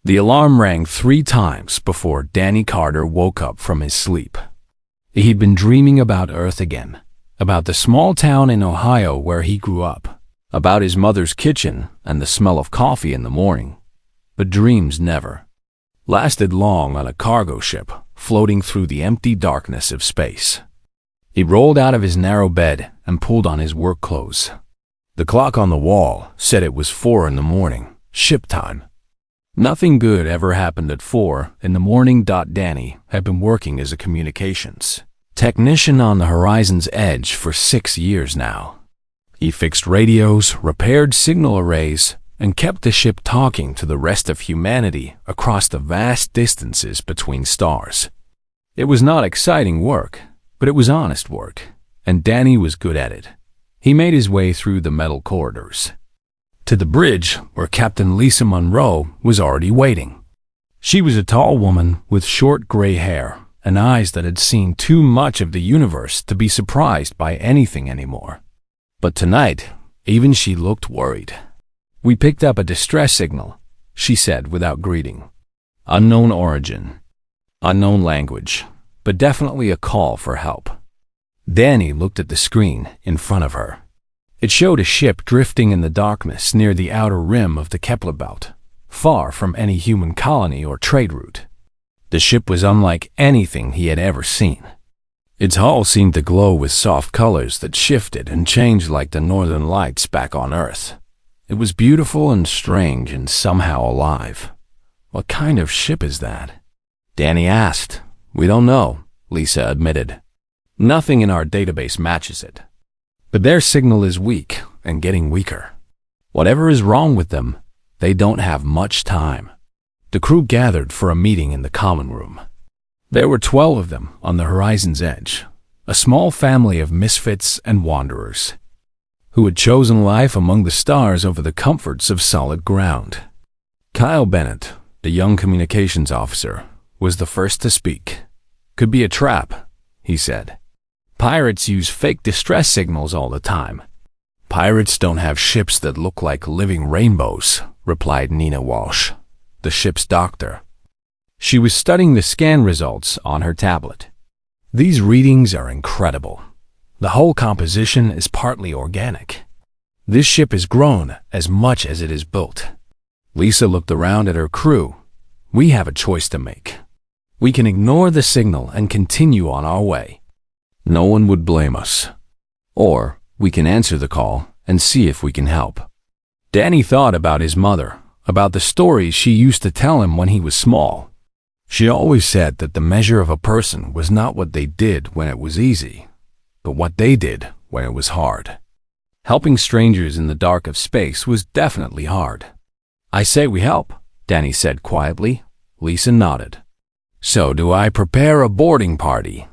The alarm rang 3 times before Danny Carter woke up from his sleep. He'd been dreaming about Earth again, about the small town in Ohio where he grew up, about his mother's kitchen and the smell of coffee in the morning. But dreams never lasted long on a cargo ship floating through the empty darkness of space. He rolled out of his narrow bed and pulled on his work clothes. The clock on the wall said it was 4 in the morning, ship time. Nothing good ever happened at 4 in the morning. Danny had been working as a communications technician on the Horizon's Edge for 6 years now. He fixed radios, repaired signal arrays, and kept the ship talking to the rest of humanity across the vast distances between stars. It was not exciting work, but it was honest work, and Danny was good at it. He made his way through the metal corridors to the bridge where Captain Lisa Monroe was already waiting. She was a tall woman with short gray hair and eyes that had seen too much of the universe to be surprised by anything anymore. But tonight, even she looked worried. "We picked up a distress signal," she said without greeting. "Unknown origin, unknown language, but definitely a call for help." Danny looked at the screen in front of her. It showed a ship drifting in the darkness near the outer rim of the Kepler belt, far from any human colony or trade route. The ship was unlike anything he had ever seen. Its hull seemed to glow with soft colors that shifted and changed like the northern lights back on Earth. It was beautiful and strange and somehow alive. "What kind of ship is that?" Danny asked. "We don't know," Lisa admitted. "Nothing in our database matches it. But their signal is weak and getting weaker. Whatever is wrong with them, they don't have much time." The crew gathered for a meeting in the common room. There were 12 of them on the Horizon's Edge, a small family of misfits and wanderers who had chosen life among the stars over the comforts of solid ground. Kyle Bennett, the young communications officer, was the first to speak. "Could be a trap," he said. "Pirates use fake distress signals all the time." "Pirates don't have ships that look like living rainbows," replied Nina Walsh, the ship's doctor. She was studying the scan results on her tablet. "These readings are incredible. The whole composition is partly organic. This ship has grown as much as it is built." Lisa looked around at her crew. "We have a choice to make. We can ignore the signal and continue on our way. No one would blame us. Or we can answer the call and see if we can help." Danny thought about his mother, about the stories she used to tell him when he was small. She always said that the measure of a person was not what they did when it was easy, but what they did when it was hard. Helping strangers in the dark of space was definitely hard. "I say we help," Danny said quietly. Lisa nodded. "So do I prepare a boarding party?"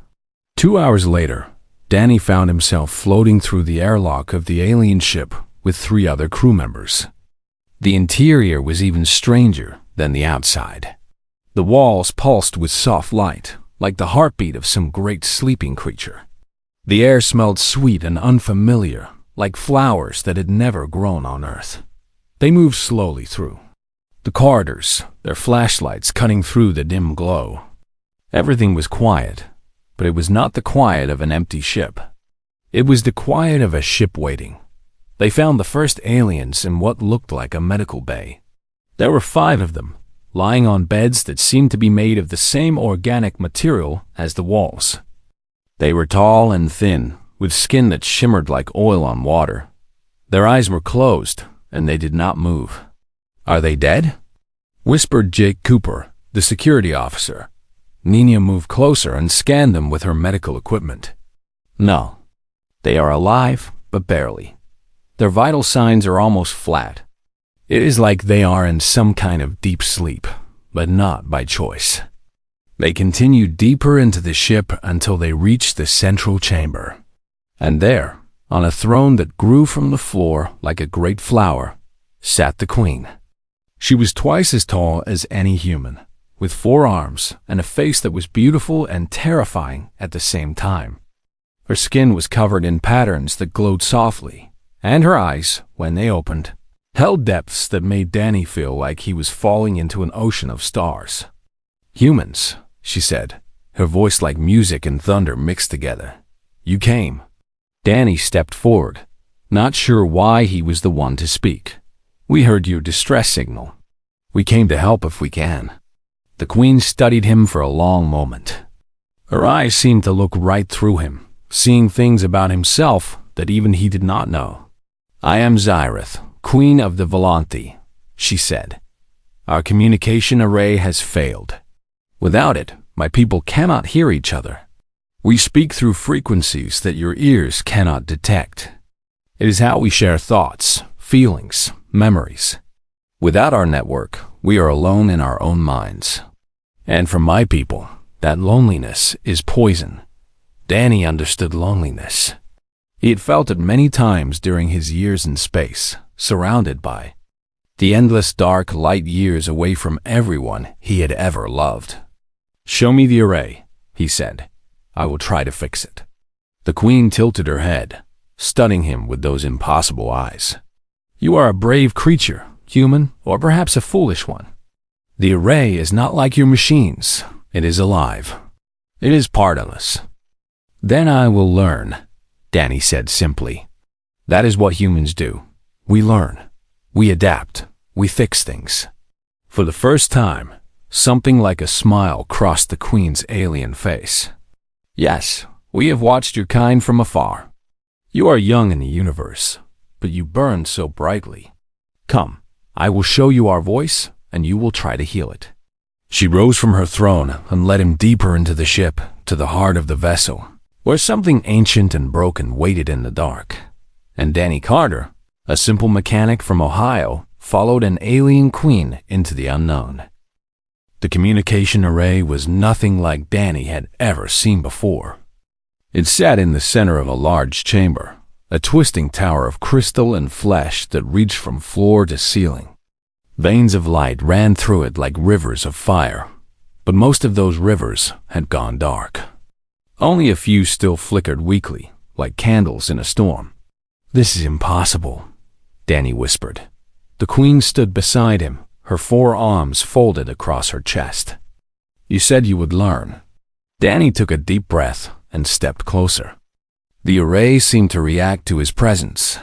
2 hours later, Danny found himself floating through the airlock of the alien ship with 3 other crew members. The interior was even stranger than the outside. The walls pulsed with soft light, like the heartbeat of some great sleeping creature. The air smelled sweet and unfamiliar, like flowers that had never grown on Earth. They moved slowly through the corridors, their flashlights cutting through the dim glow. Everything was quiet, but it was not the quiet of an empty ship. It was the quiet of a ship waiting. They found the first aliens in what looked like a medical bay. There were 5 of them, lying on beds that seemed to be made of the same organic material as the walls. They were tall and thin, with skin that shimmered like oil on water. Their eyes were closed, and they did not move. "Are they dead?" whispered Jake Cooper, the security officer. Nina moved closer and scanned them with her medical equipment. "No. They are alive, but barely. Their vital signs are almost flat. It is like they are in some kind of deep sleep, but not by choice." They continued deeper into the ship until they reached the central chamber. And there, on a throne that grew from the floor like a great flower, sat the queen. She was twice as tall as any human, with 4 arms and a face that was beautiful and terrifying at the same time. Her skin was covered in patterns that glowed softly, and her eyes, when they opened, held depths that made Danny feel like he was falling into an ocean of stars. "Humans," she said, her voice like music and thunder mixed together. "You came." Danny stepped forward, not sure why he was the one to speak. "We heard your distress signal. We came to help if we can." The Queen studied him for a long moment. Her eyes seemed to look right through him, seeing things about himself that even he did not know. "I am Zyrith, Queen of the Volanthi," she said. "Our communication array has failed. Without it, my people cannot hear each other. We speak through frequencies that your ears cannot detect. It is how we share thoughts, feelings, memories. Without our network, we are alone in our own minds. And for my people, that loneliness is poison." Danny understood loneliness. He had felt it many times during his years in space, surrounded by the endless dark light years away from everyone he had ever loved. "Show me the array," he said. "I will try to fix it." The Queen tilted her head, studying him with those impossible eyes. "You are a brave creature, human, or perhaps a foolish one. The array is not like your machines. It is alive. It is part of us." "Then I will learn," Danny said simply. "That is what humans do. We learn. We adapt. We fix things." For the first time, something like a smile crossed the Queen's alien face. "Yes, we have watched your kind from afar. You are young in the universe, but you burn so brightly. Come, I will show you our voice, and you will try to heal it." She rose from her throne and led him deeper into the ship, to the heart of the vessel, where something ancient and broken waited in the dark. And Danny Carter, a simple mechanic from Ohio, followed an alien queen into the unknown. The communication array was nothing like Danny had ever seen before. It sat in the center of a large chamber, a twisting tower of crystal and flesh that reached from floor to ceiling. Veins of light ran through it like rivers of fire, but most of those rivers had gone dark. Only a few still flickered weakly, like candles in a storm. "This is impossible," Danny whispered. The Queen stood beside him, her forearms folded across her chest. "You said you would learn." Danny took a deep breath and stepped closer. The array seemed to react to his presence.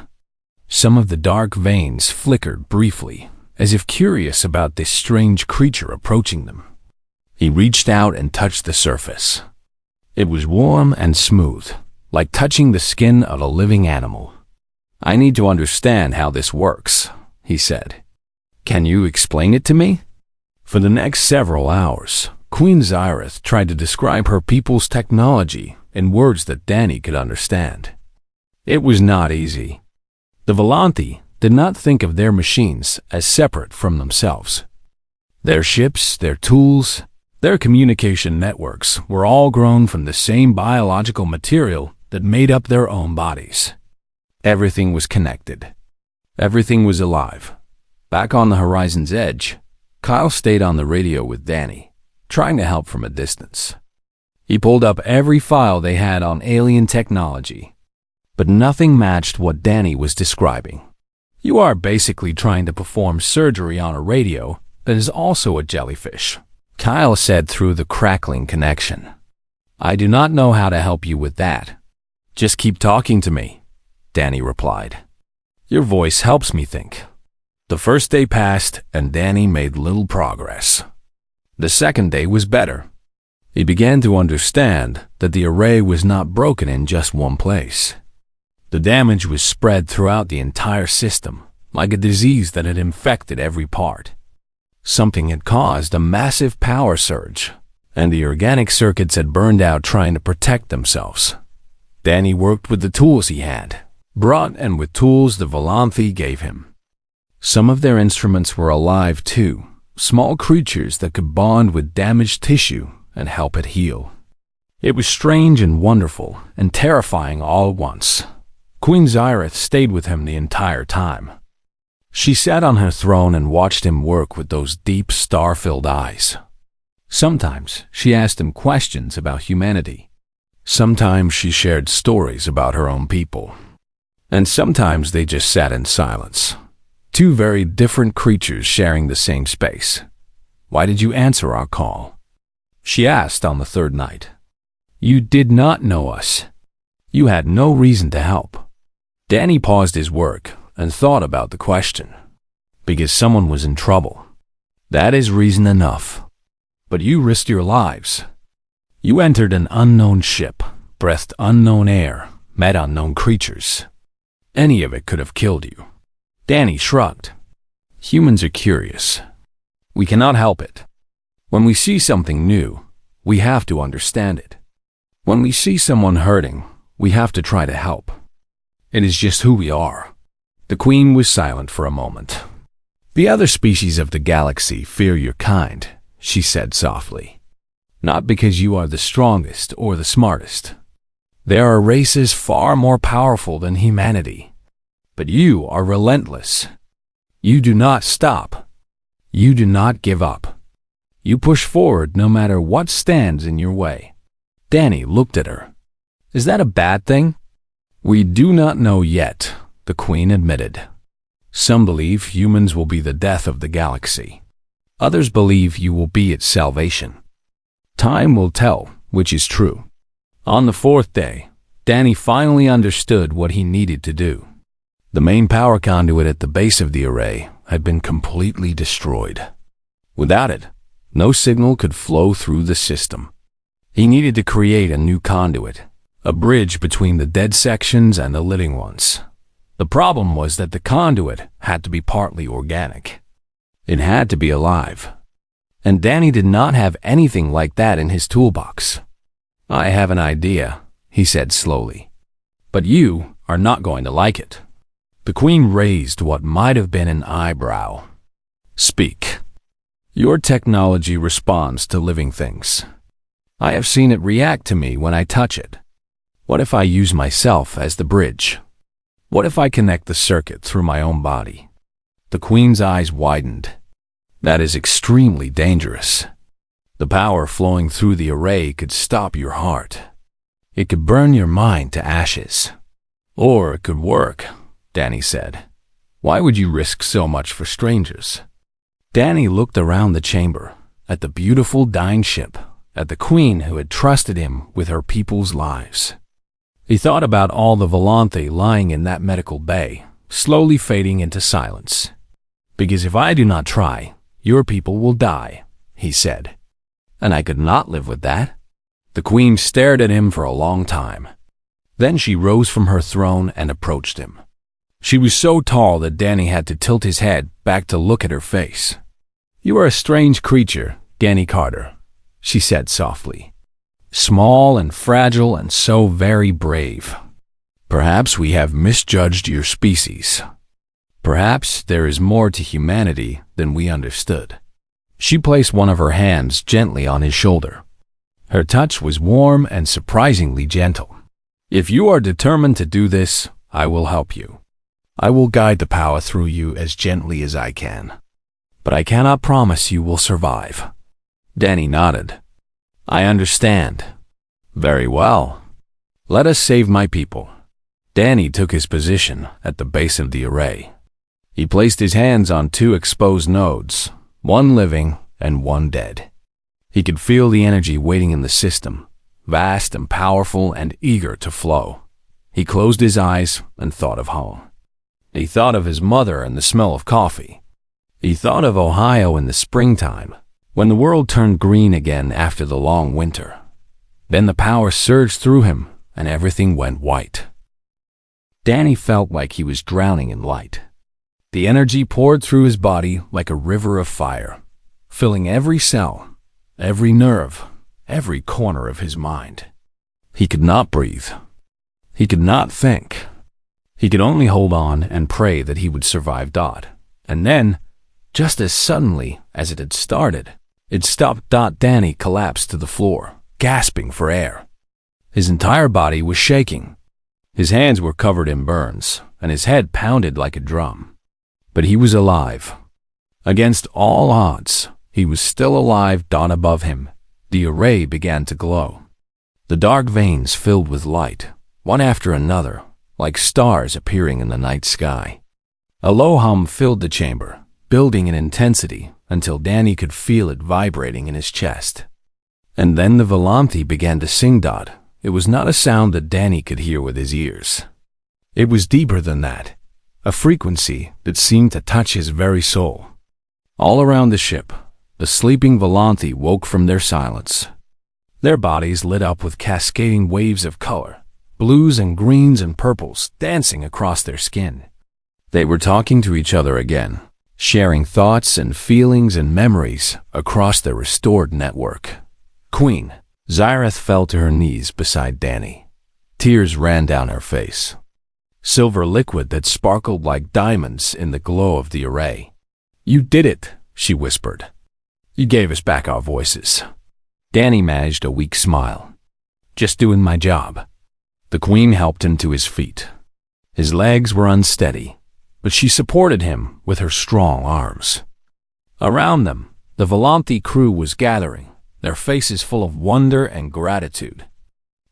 Some of the dark veins flickered briefly, as if curious about this strange creature approaching them. He reached out and touched the surface. It was warm and smooth, like touching the skin of a living animal. "I need to understand how this works," he said. "Can you explain it to me?" For the next several hours, Queen Zyrith tried to describe her people's technology in words that Danny could understand. It was not easy. The Volanthi did not think of their machines as separate from themselves. Their ships, their tools, their communication networks were all grown from the same biological material that made up their own bodies. Everything was connected. Everything was alive. Back on the horizon's edge, Kyle stayed on the radio with Danny, trying to help from a distance. He pulled up every file they had on alien technology, but nothing matched what Danny was describing. "You are basically trying to perform surgery on a radio that is also a jellyfish," Kyle said through the crackling connection. "I do not know how to help you with that. Just keep talking to me," Danny replied. "Your voice helps me think." The first day passed and Danny made little progress. The second day was better. He began to understand that the array was not broken in just one place. The damage was spread throughout the entire system, like a disease that had infected every part. Something had caused a massive power surge, and the organic circuits had burned out trying to protect themselves. Danny worked with the tools he had, brought and with tools the Volanthi gave him. Some of their instruments were alive too, small creatures that could bond with damaged tissue and help it heal. It was strange and wonderful and terrifying all at once. Queen Zyrith stayed with him the entire time. She sat on her throne and watched him work with those deep, star-filled eyes. Sometimes she asked him questions about humanity. Sometimes she shared stories about her own people. And sometimes they just sat in silence, Two very different creatures sharing the same space. Why did you answer our call? She asked on the third night. You did not know us. You had no reason to help. Danny paused his work and thought about the question. Because someone was in trouble. That is reason enough. But you risked your lives. You entered an unknown ship, breathed unknown air, met unknown creatures. Any of it could have killed you. Danny shrugged. Humans are curious. We cannot help it. When we see something new, we have to understand it. When we see someone hurting, we have to try to help. It is just who we are. The Queen was silent for a moment. The other species of the galaxy fear your kind, she said softly. Not because you are the strongest or the smartest. There are races far more powerful than humanity. But you are relentless. You do not stop. You do not give up. You push forward no matter what stands in your way. Danny looked at her. Is that a bad thing? We do not know yet, the Queen admitted. Some believe humans will be the death of the galaxy. Others believe you will be its salvation. Time will tell which is true. On the fourth day, Danny finally understood what he needed to do. The main power conduit at the base of the array had been completely destroyed. Without it, no signal could flow through the system. He needed to create a new conduit, a bridge between the dead sections and the living ones. The problem was that the conduit had to be partly organic. It had to be alive. And Danny did not have anything like that in his toolbox. I have an idea, he said slowly. But you are not going to like it. The Queen raised what might have been an eyebrow. Speak. Your technology responds to living things. I have seen it react to me when I touch it. What if I use myself as the bridge? What if I connect the circuit through my own body? The Queen's eyes widened. That is extremely dangerous. The power flowing through the array could stop your heart. It could burn your mind to ashes. Or it could work, Danny said. Why would you risk so much for strangers? Danny looked around the chamber, at the beautiful dying ship, at the Queen who had trusted him with her people's lives. He thought about all the Volanthe lying in that medical bay, slowly fading into silence. Because if I do not try, your people will die, he said. And I could not live with that. The Queen stared at him for a long time. Then she rose from her throne and approached him. She was so tall that Danny had to tilt his head back to look at her face. You are a strange creature, Danny Carter, she said softly. Small and fragile and so very brave. Perhaps we have misjudged your species. Perhaps there is more to humanity than we understood. She placed one of her hands gently on his shoulder. Her touch was warm and surprisingly gentle. If you are determined to do this, I will help you. I will guide the power through you as gently as I can. But I cannot promise you will survive. Danny nodded. I understand. Very well. Let us save my people. Danny took his position at the base of the array. He placed his hands on two exposed nodes, one living and one dead. He could feel the energy waiting in the system, vast and powerful and eager to flow. He closed his eyes and thought of home. He thought of his mother and the smell of coffee. He thought of Ohio in the springtime, when the world turned green again after the long winter. Then the power surged through him and everything went white. Danny felt like he was drowning in light. The energy poured through his body like a river of fire, filling every cell, every nerve, every corner of his mind. He could not breathe. He could not think. He could only hold on and pray that he would survive Dot. And then, just as suddenly as it had started, it stopped. Danny collapsed to the floor, gasping for air. His entire body was shaking. His hands were covered in burns, and his head pounded like a drum. But he was alive. Against all odds, he was still alive. Above him, the array began to glow. The dark veins filled with light, one after another, like stars appearing in the night sky. A low hum filled the chamber, building in intensity until Danny could feel it vibrating in his chest. And then the Volante began to sing. It was not a sound that Danny could hear with his ears. It was deeper than that, a frequency that seemed to touch his very soul. All around the ship, the sleeping Volante woke from their silence. Their bodies lit up with cascading waves of color, blues and greens and purples dancing across their skin. They were talking to each other again, sharing thoughts and feelings and memories across their restored network. Queen Zyreth fell to her knees beside Danny. Tears ran down her face. Silver liquid that sparkled like diamonds in the glow of the array. "You did it," she whispered. "You gave us back our voices." Danny managed a weak smile. "Just doing my job." The Queen helped him to his feet. His legs were unsteady, but she supported him with her strong arms. Around them, the Volante crew was gathering, their faces full of wonder and gratitude.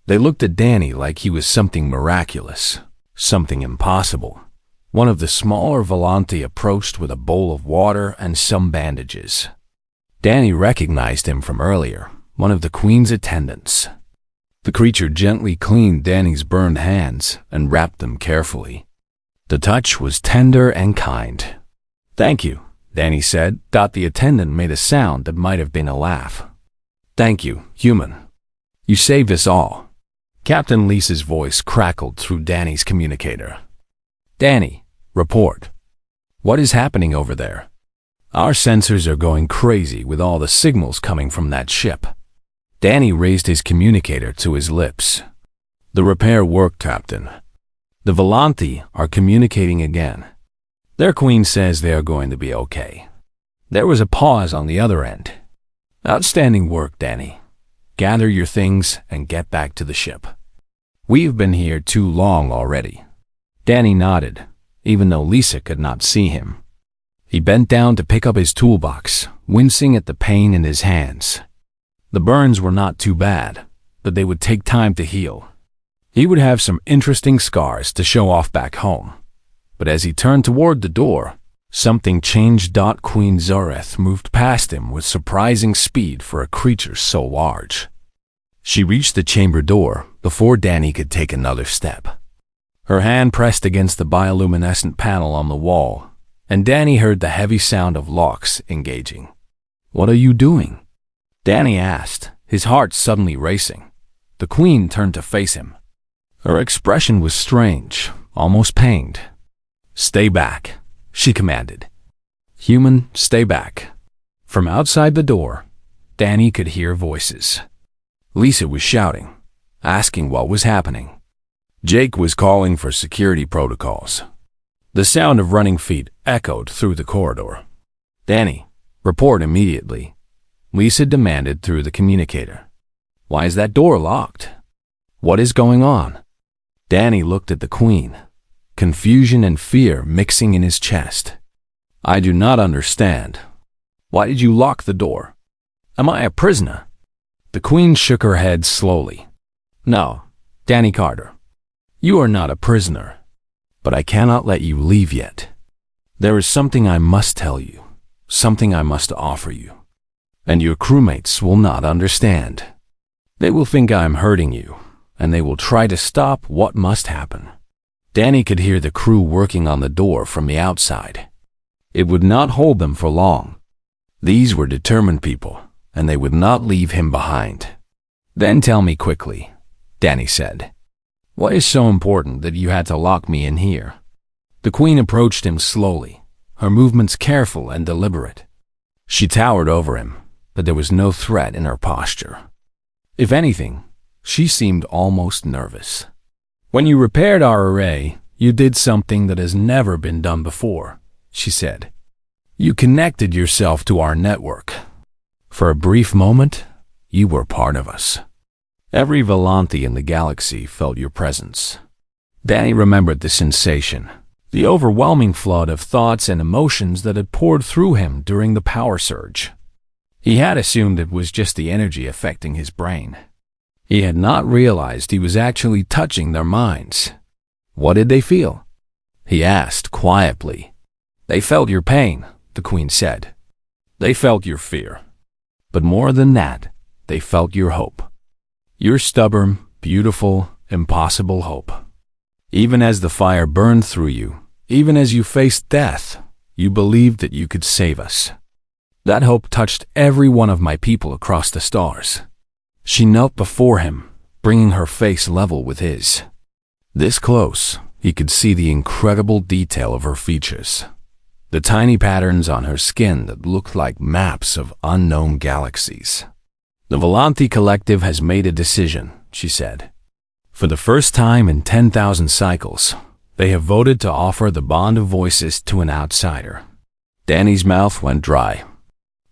They looked at Danny like he was something miraculous, something impossible. One of the smaller Volante approached with a bowl of water and some bandages. Danny recognized him from earlier, one of the Queen's attendants. The creature gently cleaned Danny's burned hands and wrapped them carefully. The touch was tender and kind. "Thank you," Danny said. The attendant made a sound that might have been a laugh. "Thank you, human. You saved us all." Captain Lisa's voice crackled through Danny's communicator. "Danny, report. What is happening over there? Our sensors are going crazy with all the signals coming from that ship." Danny raised his communicator to his lips. "The repair worked, Captain. The Volante are communicating again. Their Queen says they are going to be okay." There was a pause on the other end. "Outstanding work, Danny. Gather your things and get back to the ship. We've been here too long already." Danny nodded, even though Lisa could not see him. He bent down to pick up his toolbox, wincing at the pain in his hands. The burns were not too bad, but they would take time to heal. He would have some interesting scars to show off back home. But as he turned toward the door, something changed. Queen Zyreth moved past him with surprising speed for a creature so large. She reached the chamber door before Danny could take another step. Her hand pressed against the bioluminescent panel on the wall, and Danny heard the heavy sound of locks engaging. "What are you doing?" Danny asked, his heart suddenly racing. The Queen turned to face him. Her expression was strange, almost pained. "Stay back," she commanded. "Human, stay back." From outside the door, Danny could hear voices. Lisa was shouting, asking what was happening. Jake was calling for security protocols. The sound of running feet echoed through the corridor. "Danny, report immediately," Lisa demanded through the communicator. "Why is that door locked? What is going on?" Danny looked at the Queen, confusion and fear mixing in his chest. "I do not understand. Why did you lock the door? Am I a prisoner?" The Queen shook her head slowly. "No, Danny Carter. You are not a prisoner, but I cannot let you leave yet. There is something I must tell you, something I must offer you, and your crewmates will not understand. They will think I am hurting you, and they will try to stop what must happen." Danny could hear the crew working on the door from the outside. It would not hold them for long. These were determined people, and they would not leave him behind. "Then tell me quickly," Danny said. "What is so important that you had to lock me in here?" The Queen approached him slowly, her movements careful and deliberate. She towered over him, but there was no threat in her posture. If anything, she seemed almost nervous. "When you repaired our array, you did something that has never been done before," she said. "You connected yourself to our network. For a brief moment, you were part of us. Every Volante in the galaxy felt your presence." Danny remembered the sensation, the overwhelming flood of thoughts and emotions that had poured through him during the power surge. He had assumed it was just the energy affecting his brain. He had not realized he was actually touching their minds. "What did they feel?" he asked quietly, They felt your pain, the Queen said. They felt your fear. But more than that, they felt your hope. Your stubborn, beautiful, impossible hope. Even as the fire burned through you, even as you faced death, you believed that you could save us. That hope touched every one of my people across the stars. She knelt before him, bringing her face level with his. This close, he could see the incredible detail of her features. The tiny patterns on her skin that looked like maps of unknown galaxies. The Volanthi Collective has made a decision, she said. For the first time in 10,000 cycles, they have voted to offer the Bond of Voices to an outsider. Danny's mouth went dry.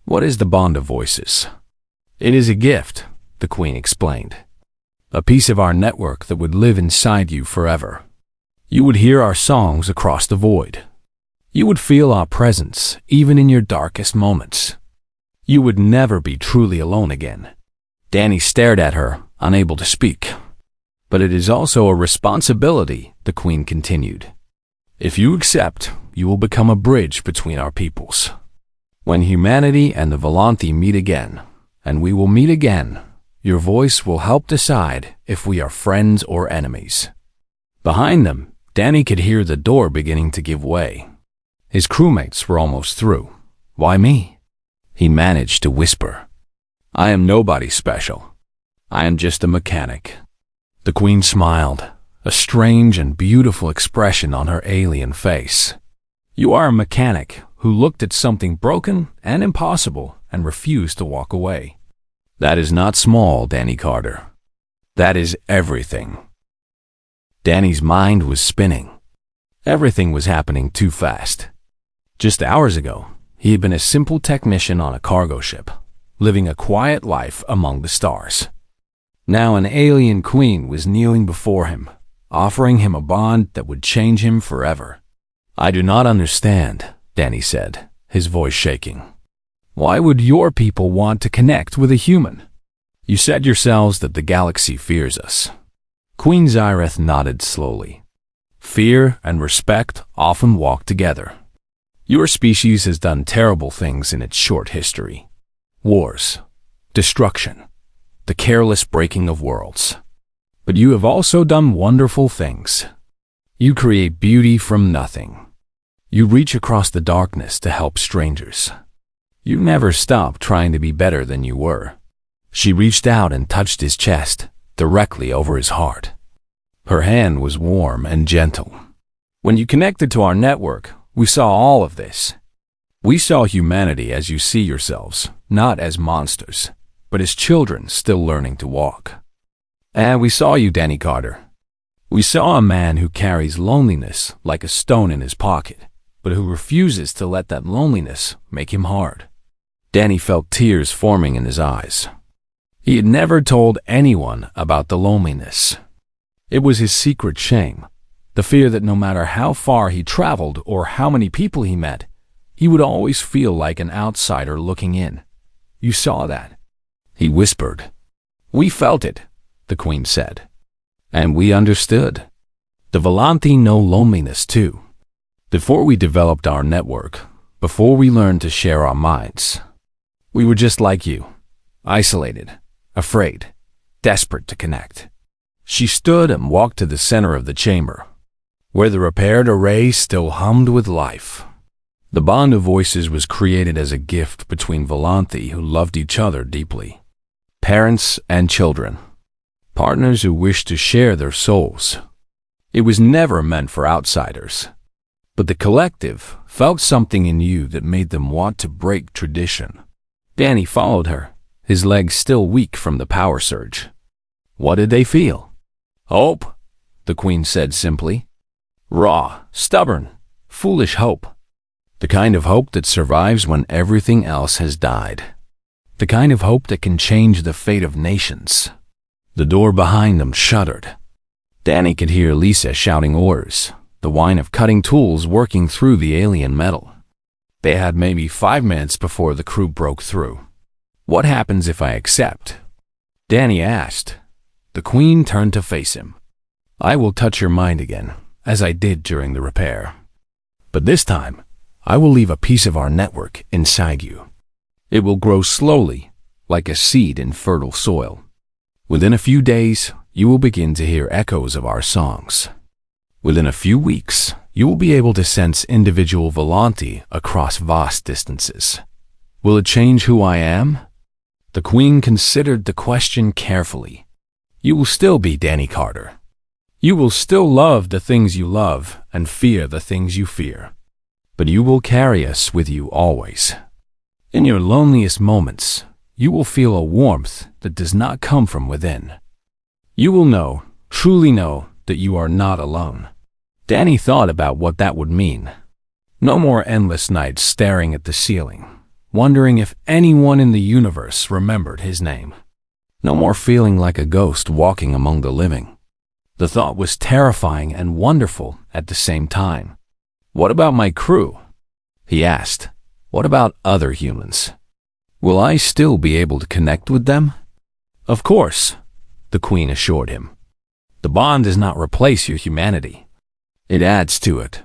What is the Bond of Voices? It is a gift, the Queen explained. A piece of our network that would live inside you forever. You would hear our songs across the void. You would feel our presence even in your darkest moments. You would never be truly alone again. Danny stared at her, unable to speak. But it is also a responsibility, the Queen continued. If you accept, you will become a bridge between our peoples. When humanity and the Volanthi meet again, and we will meet again, your voice will help decide if we are friends or enemies. Behind them, Danny could hear the door beginning to give way. His crewmates were almost through. Why me? He managed to whisper. I am nobody special. I am just a mechanic. The Queen smiled, a strange and beautiful expression on her alien face. You are a mechanic who looked at something broken and impossible and refused to walk away. That is not small, Danny Carter. That is everything. Danny's mind was spinning. Everything was happening too fast. Just hours ago, he had been a simple technician on a cargo ship, living a quiet life among the stars. Now an alien queen was kneeling before him, offering him a bond that would change him forever. I do not understand, Danny said, his voice shaking. Why would your people want to connect with a human? You said yourselves that the galaxy fears us. Queen Zyreth nodded slowly. Fear and respect often walk together. Your species has done terrible things in its short history. Wars, destruction, the careless breaking of worlds. But you have also done wonderful things. You create beauty from nothing. You reach across the darkness to help strangers. You never stop trying to be better than you were. She reached out and touched his chest, directly over his heart. Her hand was warm and gentle. When you connected to our network, we saw all of this. We saw humanity as you see yourselves, not as monsters, but as children still learning to walk. And we saw you, Danny Carter. We saw a man who carries loneliness like a stone in his pocket, but who refuses to let that loneliness make him hard. Danny felt tears forming in his eyes. He had never told anyone about the loneliness. It was his secret shame, the fear that no matter how far he traveled or how many people he met, he would always feel like an outsider looking in. You saw that. He whispered. We felt it, the Queen said. And we understood. The Volanthi know loneliness too. Before we developed our network, before we learned to share our minds, we were just like you, isolated, afraid, desperate to connect. She stood and walked to the center of the chamber, where the repaired array still hummed with life. The bond of voices was created as a gift between Volanthi who loved each other deeply. Parents and children. Partners who wished to share their souls. It was never meant for outsiders. But the collective felt something in you that made them want to break tradition. Danny followed her, his legs still weak from the power surge. What did they feel? Hope, the Queen said simply. Raw, stubborn, foolish hope. The kind of hope that survives when everything else has died. The kind of hope that can change the fate of nations. The door behind them shuddered. Danny could hear Lisa shouting orders, the whine of cutting tools working through the alien metal. They had maybe 5 minutes before the crew broke through. What happens if I accept? Danny asked. The Queen turned to face him. I will touch your mind again, as I did during the repair. But this time, I will leave a piece of our network inside you. It will grow slowly, like a seed in fertile soil. Within a few days, you will begin to hear echoes of our songs. Within a few weeks, you will be able to sense individual volonty across vast distances. Will it change who I am? The Queen considered the question carefully. You will still be Danny Carter. You will still love the things you love and fear the things you fear. But you will carry us with you always. In your loneliest moments, you will feel a warmth that does not come from within. You will know, truly know, that you are not alone. Danny thought about what that would mean. No more endless nights staring at the ceiling, wondering if anyone in the universe remembered his name. No more feeling like a ghost walking among the living. The thought was terrifying and wonderful at the same time. What about my crew? He asked. What about other humans? Will I still be able to connect with them? Of course, the Queen assured him. The bond does not replace your humanity. It adds to it.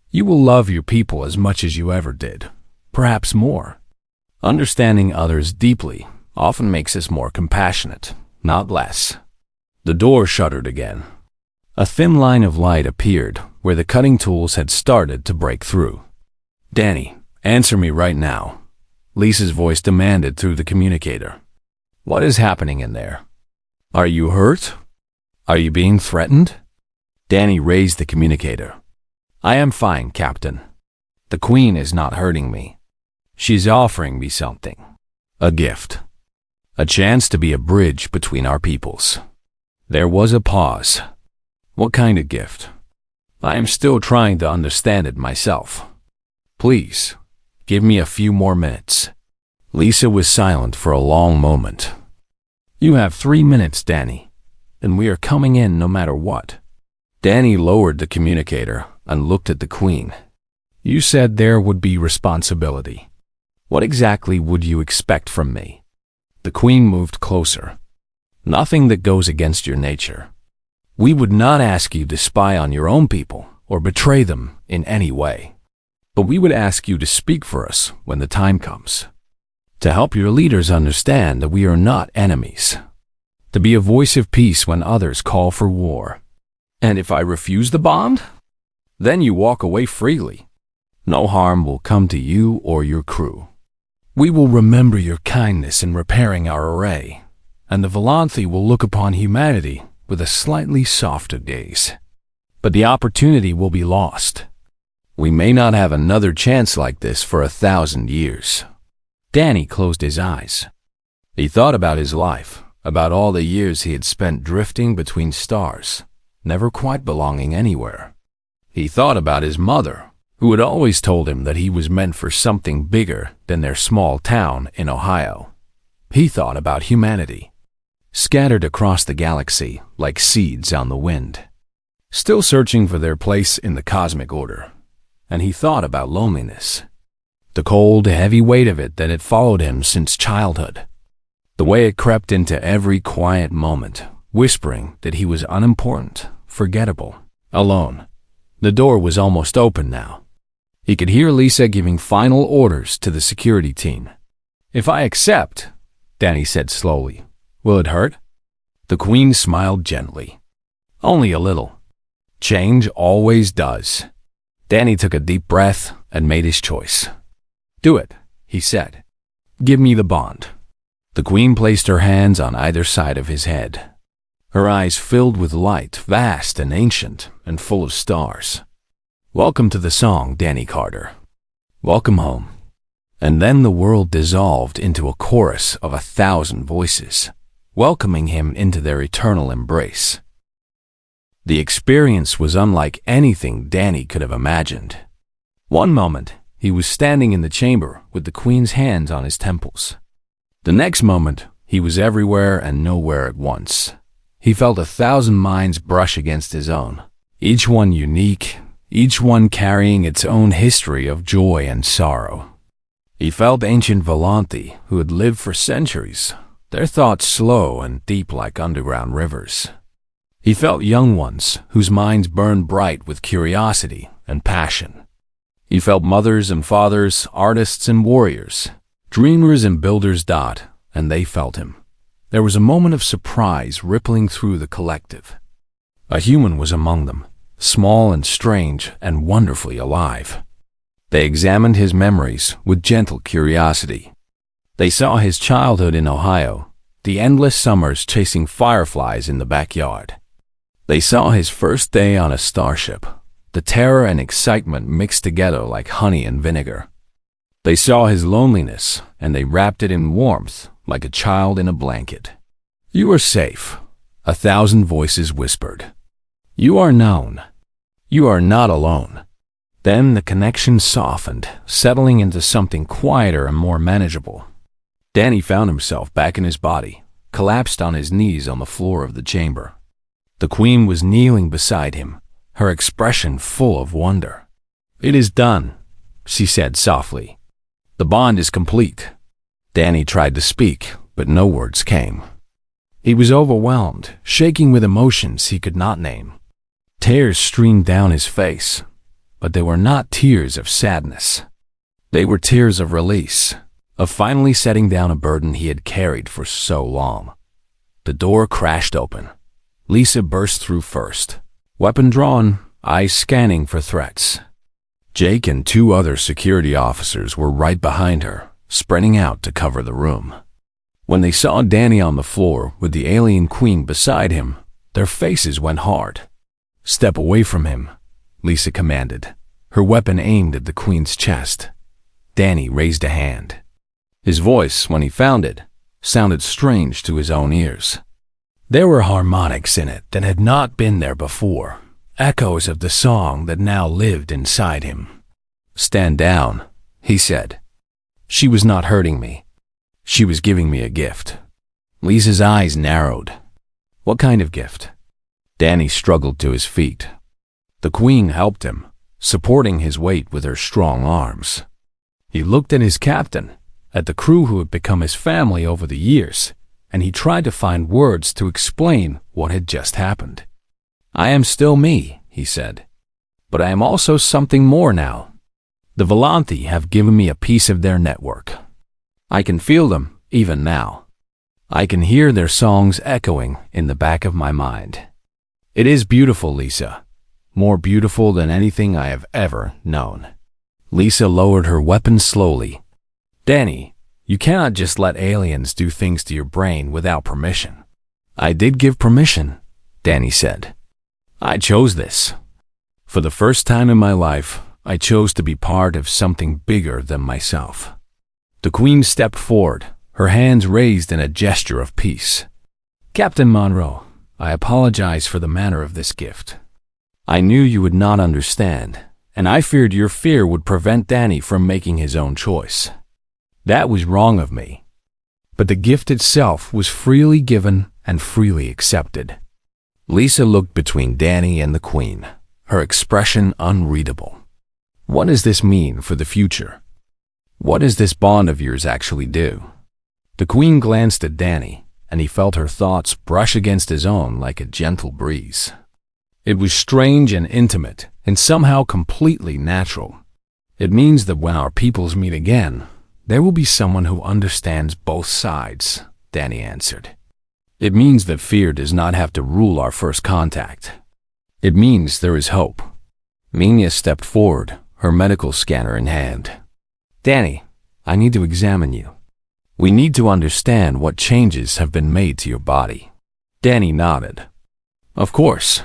You will love your people as much as you ever did, perhaps more. Understanding others deeply often makes us more compassionate, not less. The door shuttered again. A thin line of light appeared where the cutting tools had started to break through. Danny, answer me right now, Lisa's voice demanded through the communicator. What is happening in there? Are you hurt? Are you being threatened? Danny raised the communicator. I am fine, Captain. The Queen is not hurting me. She's offering me something. A gift. A chance to be a bridge between our peoples. There was a pause. What kind of gift? I am still trying to understand it myself. Please, give me a few more minutes. Lisa was silent for a long moment. You have 3 minutes, Danny, and we are coming in no matter what. Danny lowered the communicator and looked at the Queen. You said there would be responsibility. What exactly would you expect from me? The Queen moved closer. Nothing that goes against your nature. We would not ask you to spy on your own people or betray them in any way. But we would ask you to speak for us when the time comes. To help your leaders understand that we are not enemies. To be a voice of peace when others call for war. And if I refuse the bond? Then you walk away freely. No harm will come to you or your crew. We will remember your kindness in repairing our array, and the Volanthi will look upon humanity with a slightly softer gaze. But the opportunity will be lost. We may not have another chance like this for 1,000 years. Danny closed his eyes. He thought about his life, about all the years he had spent drifting between stars, never quite belonging anywhere. He thought about his mother, who had always told him that he was meant for something bigger than their small town in Ohio. He thought about humanity, scattered across the galaxy like seeds on the wind, still searching for their place in the cosmic order. And he thought about loneliness, the cold, heavy weight of it that had followed him since childhood, the way it crept into every quiet moment, whispering that he was unimportant, forgettable, alone. The door was almost open now. He could hear Lisa giving final orders to the security team. If I accept, Danny said slowly, will it hurt? The Queen smiled gently. Only a little. Change always does. Danny took a deep breath and made his choice. Do it, he said. Give me the bond. The Queen placed her hands on either side of his head. Her eyes filled with light, vast and ancient, and full of stars. Welcome to the song, Danny Carter. Welcome home. And then the world dissolved into a chorus of 1,000 voices, welcoming him into their eternal embrace. The experience was unlike anything Danny could have imagined. One moment, he was standing in the chamber with the Queen's hands on his temples. The next moment, he was everywhere and nowhere at once. He felt 1,000 minds brush against his own, each one unique, each one carrying its own history of joy and sorrow. He felt ancient Volanthi who had lived for centuries, their thoughts slow and deep like underground rivers. He felt young ones whose minds burned bright with curiosity and passion. He felt mothers and fathers, artists and warriors, dreamers and builders, and they felt him. There was a moment of surprise rippling through the collective. A human was among them, small and strange and wonderfully alive. They examined his memories with gentle curiosity. They saw his childhood in Ohio, the endless summers chasing fireflies in the backyard. They saw his first day on a starship, the terror and excitement mixed together like honey and vinegar. They saw his loneliness, and they wrapped it in warmth like a child in a blanket. "You are safe," 1,000 voices whispered. "You are known. You are not alone." Then the connection softened, settling into something quieter and more manageable. Danny found himself back in his body, collapsed on his knees on the floor of the chamber. The Queen was kneeling beside him, her expression full of wonder. "It is done," she said softly. "The bond is complete." Danny tried to speak, but no words came. He was overwhelmed, shaking with emotions he could not name. Tears streamed down his face, but they were not tears of sadness. They were tears of release, of finally setting down a burden he had carried for so long. The door crashed open. Lisa burst through first, weapon drawn, eyes scanning for threats. Jake and 2 other security officers were right behind her, spreading out to cover the room. When they saw Danny on the floor with the alien queen beside him, their faces went hard. "Step away from him," Lisa commanded, her weapon aimed at the queen's chest. Danny raised a hand. His voice, when he found it, sounded strange to his own ears. There were harmonics in it that had not been there before, echoes of the song that now lived inside him. "Stand down," he said. She was not hurting me. She was giving me a gift. Lisa's eyes narrowed. "What kind of gift?" Danny struggled to his feet. The Queen helped him, supporting his weight with her strong arms. He looked at his captain, at the crew who had become his family over the years, and he tried to find words to explain what had just happened. "I am still me," he said, "but I am also something more now. The Volanthi have given me a piece of their network. I can feel them, even now. I can hear their songs echoing in the back of my mind. It is beautiful, Lisa. More beautiful than anything I have ever known." Lisa lowered her weapon slowly. "Danny, you cannot just let aliens do things to your brain without permission." "I did give permission," Danny said. "I chose this. For the first time in my life, I chose to be part of something bigger than myself." The Queen stepped forward, her hands raised in a gesture of peace. "Captain Monroe, I apologize for the manner of this gift. I knew you would not understand, and I feared your fear would prevent Danny from making his own choice. That was wrong of me. But the gift itself was freely given and freely accepted." Lisa looked between Danny and the Queen, her expression unreadable. "What does this mean for the future? What does this bond of yours actually do?" The Queen glanced at Danny, and he felt her thoughts brush against his own like a gentle breeze. It was strange and intimate, and somehow completely natural. "It means that when our peoples meet again, there will be someone who understands both sides," Danny answered. "It means that fear does not have to rule our first contact. It means there is hope." Minya stepped forward, her medical scanner in hand. "Danny, I need to examine you. We need to understand what changes have been made to your body." Danny nodded. "Of course.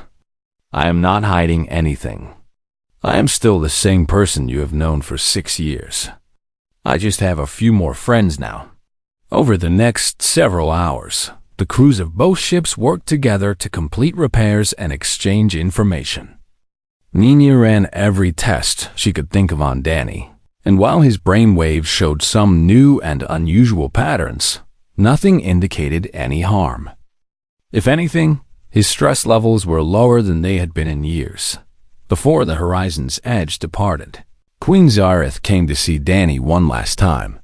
I am not hiding anything. I am still the same person you have known for 6 years. I just have a few more friends now." Over the next several hours, the crews of both ships worked together to complete repairs and exchange information. Nina ran every test she could think of on Danny, and while his brain waves showed some new and unusual patterns, nothing indicated any harm. If anything, his stress levels were lower than they had been in years. Before the horizon's edge departed, Queen Zareth came to see Danny one last time.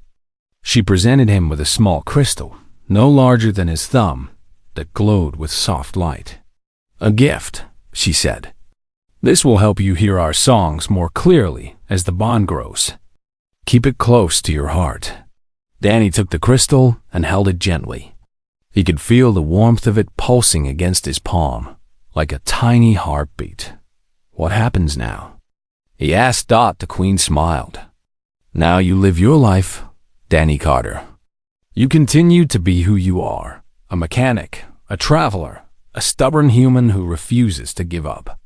She presented him with a small crystal, no larger than his thumb, that glowed with soft light. "A gift," she said. "This will help you hear our songs more clearly as the bond grows. Keep it close to your heart. Danny took the crystal and held it gently. He could feel the warmth of it pulsing against his palm, like a tiny heartbeat. What happens now? He asked. The Queen smiled. Now you live your life, Danny Carter. You continue to be who you are, a mechanic, a traveler, a stubborn human who refuses to give up.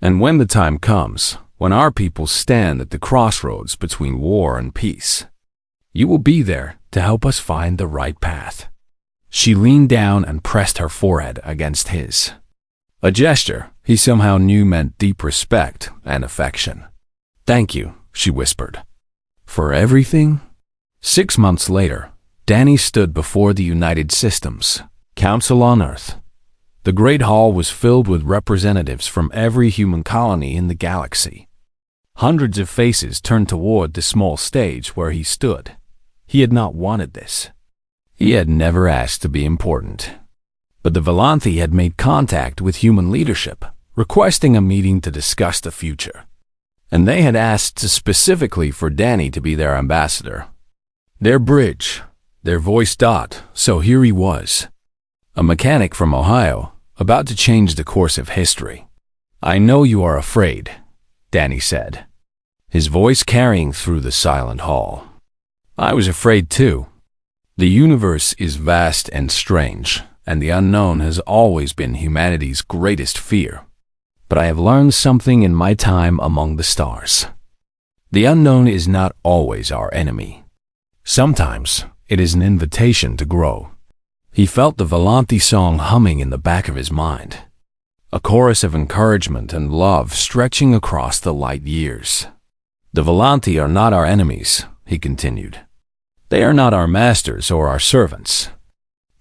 And when the time comes, when our people stand at the crossroads between war and peace, you will be there to help us find the right path. She leaned down and pressed her forehead against his. A gesture he somehow knew meant deep respect and affection. Thank you, she whispered. For everything? 6 months later, Danny stood before the United Systems Council on Earth. The Great Hall was filled with representatives from every human colony in the galaxy. Hundreds of faces turned toward the small stage where he stood. He had not wanted this. He had never asked to be important. But the Volanthi had made contact with human leadership, requesting a meeting to discuss the future. And they had asked specifically for Danny to be their ambassador. Their bridge, their voice. So here he was, a mechanic from Ohio, about to change the course of history. I know you are afraid, Danny said, his voice carrying through the silent hall. I was afraid too. The universe is vast and strange, and the unknown has always been humanity's greatest fear. But I have learned something in my time among the stars. The unknown is not always our enemy. Sometimes it is an invitation to grow. He felt the Volanthi song humming in the back of his mind, a chorus of encouragement and love stretching across the light years. The Volanthi are not our enemies, he continued. They are not our masters or our servants.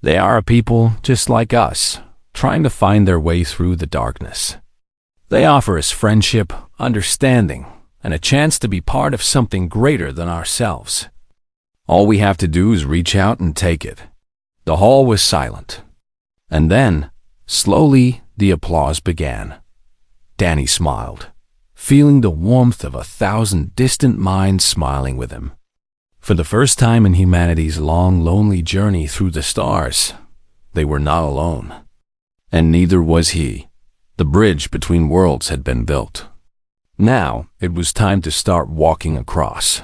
They are a people just like us, trying to find their way through the darkness. They offer us friendship, understanding, and a chance to be part of something greater than ourselves. All we have to do is reach out and take it. The hall was silent. And then, slowly, the applause began. Danny smiled, feeling the warmth of 1,000 distant minds smiling with him. For the first time in humanity's long, lonely journey through the stars, they were not alone. And neither was he. The bridge between worlds had been built. Now, it was time to start walking across.